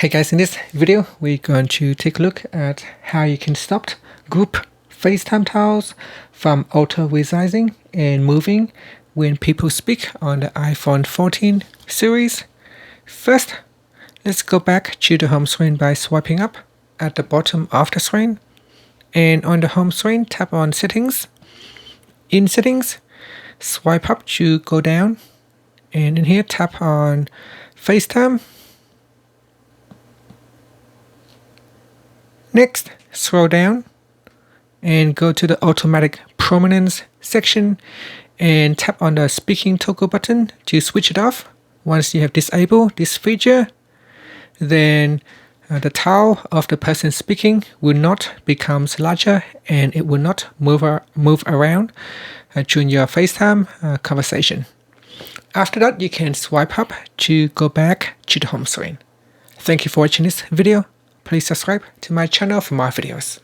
Hey guys, in this video, we're going to take a look at how you can stop group FaceTime tiles from auto-resizing and moving when people speak on the iPhone 14 series. First, let's go back to the home screen by swiping up at the bottom of the screen. And on the home screen, tap on Settings. In Settings, swipe up to go down. And in here, tap on FaceTime. Next, scroll down and go to the Automatic Prominence section and tap on the Speaking Toggle button to switch it off. Once you have disabled this feature, then the tile of the person speaking will not become larger and it will not move around during your FaceTime conversation. After that, you can swipe up to go back to the home screen. Thank you for watching this video. Please subscribe to my channel for more videos.